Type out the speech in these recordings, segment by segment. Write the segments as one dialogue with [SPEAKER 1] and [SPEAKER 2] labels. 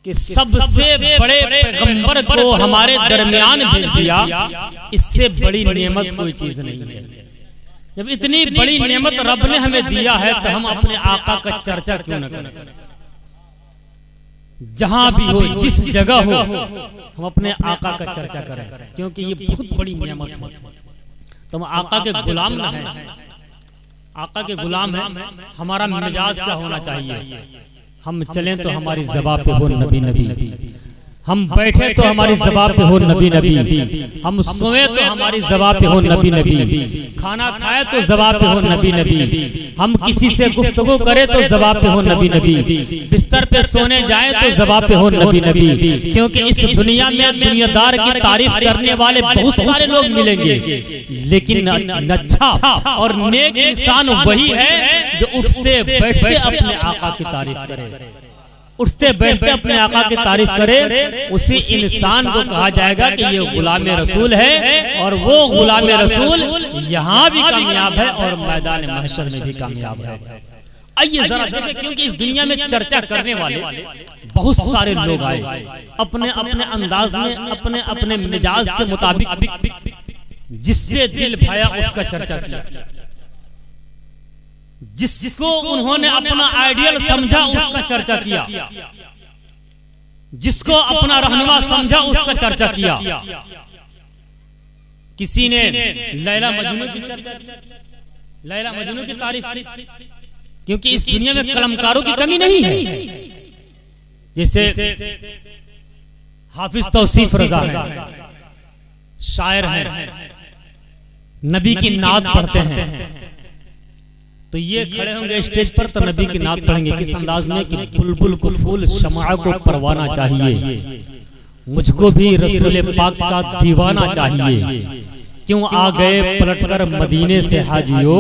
[SPEAKER 1] कि सबसे बड़े पैगंबर को हमारे दरमियान भेज दिया, इससे बड़ी नेमत कोई चीज नहीं है। जब इतनी बड़ी नेमत रब ने हमें दिया है तो हम अपने आका का चर्चा क्यों न करें? जहां भी हो, जिस जगह हो, हम अपने आका का चर्चा करें, क्योंकि ये बहुत बड़ी नेमत है। तो हम आका के गुलाम ना है, आका के गुलाम है। हमारा मिजाज क्या होना चाहिए? हम चलें तो हमारी ज़बान पे हो नबी नबी, हम बैठे तो हमारी ज़बान पे हो नबी नबी, हम सोए तो हमारी ज़बान पे हो नबी नबी, खाना खाए तो ज़बान पे हो नबी नबी, हम किसी से गुफ्तगू करें तो ज़बान पे हो नबी नबी, बिस्तर पे सोने जाए तो ज़बान पे हो नबी नबी। क्योंकि इस दुनिया में दुनियादार की तारीफ करने वाले बहुत सारे लोग मिलेंगे, लेकिन अच्छा और नेक इंसान वही है जो उठते बैठते अपने आका की तारीफ करे, उठते बैठते अपने आका की तारीफ करे। उसी इंसान को कहा जाएगा कि ये गुलाम रसूल है, और वो गुलाम रसूल यहाँ भी कामयाब है और मैदान महशर में भी कामयाब है। आइए जरा देखें, क्योंकि इस दुनिया में चर्चा करने वाले बहुत सारे लोग आए, अपने अपने अंदाज में, अपने अपने मिजाज के मुताबिक, जिसने दिल भाया उसका चर्चा किया, जिसको उन्होंने अपना आइडियल समझा उसका चर्चा किया, जिसको अपना रहनुमा समझा उसका चर्चा किया। किसी ने लैला मजनू की चर्चा की, लैला मजनू की तारीफ की, क्योंकि इस दुनिया में कलमकारों की कमी नहीं है। जैसे हाफिज तौसीफ रज़ा है, शायर हैं, नबी की नात पढ़ते हैं, तो ये खड़े होंगे स्टेज पर तो नबी की नात पढ़ेंगे किस अंदाज में कि बुलबुल को फूल शमा को परवाना चाहिए, मुझको भी रसूल पाक का दीवाना चाहिए, क्यों आ गए पलटकर मदीने से हाजियो,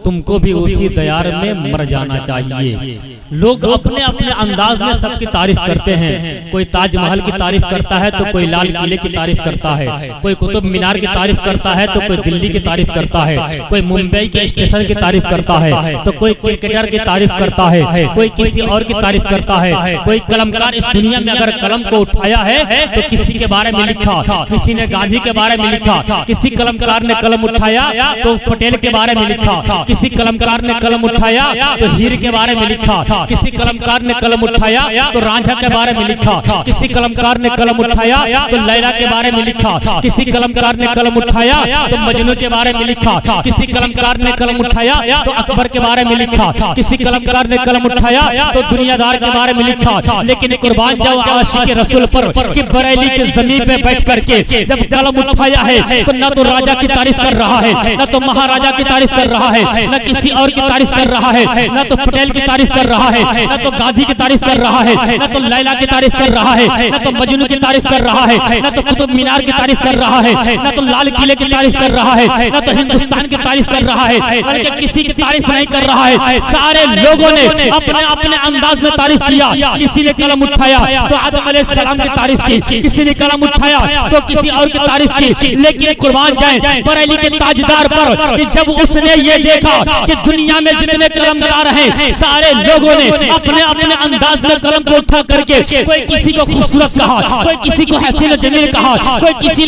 [SPEAKER 1] तुमको भी उसी दयार में मर जाना चाहिए। लोग अपने अपने अंदाज में सबकी तारीफ करते हैं। कोई ताजमहल की तारीफ करता है तो कोई लाल किले की तारीफ करता है, कोई कुतुब मीनार की तारीफ करता है तो कोई दिल्ली की तारीफ करता है, कोई मुंबई के स्टेशन की तारीफ करता है तो कोई क्रिकेटर की तारीफ करता है, कोई किसी और की तारीफ करता है। कोई कलमकार इस दुनिया में अगर कलम को उठाया है तो किसी के बारे में लिखा, किसी ने गांधी के बारे में लिखा, किसी कलमकार ने कलम उठाया तो पटेल के बारे में लिखा, किसी कलमकार ने कलम उठाया तो हीर के बारे में लिखा, किसी कलमकार ने कलम उठाया तो रांझा के बारे में लिखा, किसी कलमकार ने कलम उठाया तो लैला के बारे में लिखा, किसी कलमकार ने कलम उठाया तो मजनू के बारे में लिखा, किसी कलमकार ने कलम उठाया तो अकबर के बारे में लिखा, किसी कलमकार ने कलम उठाया तो दुनियादार के बारे में लिखा। लेकिन कुर्बान जाओ आशिक रसूल पर कि बरेली के जमीन पे बैठ करके जब कलम उठाया है तो न तो राजा की तारीफ कर रहा है, न तो महाराजा की तारीफ कर रहा है, न किसी और की तारीफ कर रहा है, न तो पटेल की तारीफ कर रहा है, न तो गांधी की तारीफ कर रहा है, न तो लैला की तारीफ कर रहा है, न तो मजनू की तारीफ कर रहा है, न तो कुतुब मीनार की तारीफ कर रहा है, न तो लाल किले की तारीफ कर रहा है, न तो हिंदुस्तान की तारीफ कर रहा है, बल्कि किसी की तारीफ नहीं कर रहा है। सारे लोगों ने अपने अपने अंदाज में तारीफ किया। किसी ने कलम उठाया तो आदम अलैहिस्सलाम की तारीफ की, किसी ने कलम उठाया तो किसी और की तारीफ की। लेकिन कुर्बान जाए बरेली के ताजदार पर कि जब उसने ये देखा कि दुनिया में जितने कलमकार हैं सारे लोगों ने अपने अपने अंदाज में कलम को उठा करके कोई किसी को खूबसूरत कहा, कोई किसी को हसीन जमील कहा, कोई किसी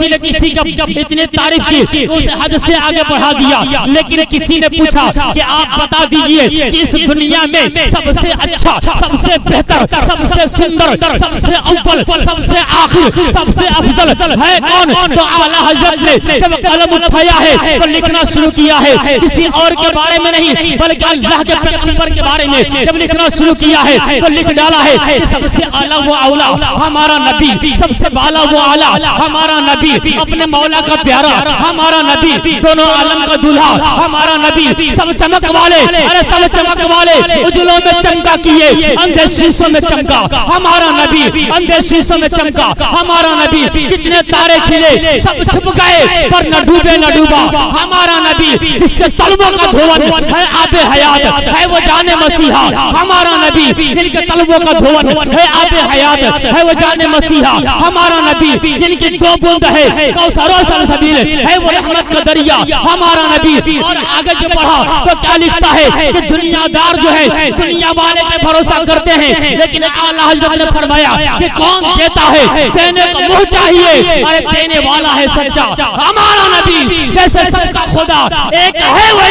[SPEAKER 1] ने किसी का इतनी तारीफ की उस हद से आगे बढ़ा दिया। लेकिन किसी ने पूछा कि आप बता दीजिए कि इस दुनिया में सबसे अच्छा, सबसे बेहतर, सबसे सुंदर, सबसे अव्वल, सबसे आखिर, सबसे अफजल है कौन? तो आला हजरत ने जब कलम उठाया है तो लिखना शुरू किया है, किसी और के बारे में नहीं बल्कि अल्लाह के पैगंबर के बारे में जब लिखना शुरू किया है तो लिख डाला है कि सबसे आला वो औला हमारा नबी, सबसे बाला वो आला हमारा नबी, अपने मौला का प्यारा हमारा नबी, दोनों आलम का दूल्हा हमारा नबी, सब चमक वाले, अरे सब चमक वाले, उजलों में चमका किए, अंधे शीशों में चमका हमारा नबी, अंधे शीशों में चमका हमारा नबी। कितने तारे खिले सब छुप गए पर न डूबे न डूबा हमारा नबी, जिसके तलबों का धुवन है आबे हयात है वो जाने जाने मसीहा हमारा नबी, जिनके तलबों का धुवन है आबे हयात है वो जाने मसीहा हमारा नबी, जिनकी दो बूंद है कौसर और सलसबील है वो रहमत का दरिया हमारा नबी। और आगे जो पढ़ा तो क्या लिखता है कि दुनियादार जो है दुनिया वाले पे भरोसा करते हैं, लेकिन आला हजरत ने फरमाया कि कौन देता है, देने को मुंह चाहिए, अरे देने वाला है सच्चा हमारा नबी। जैसे सबका खुदा एक है वैसे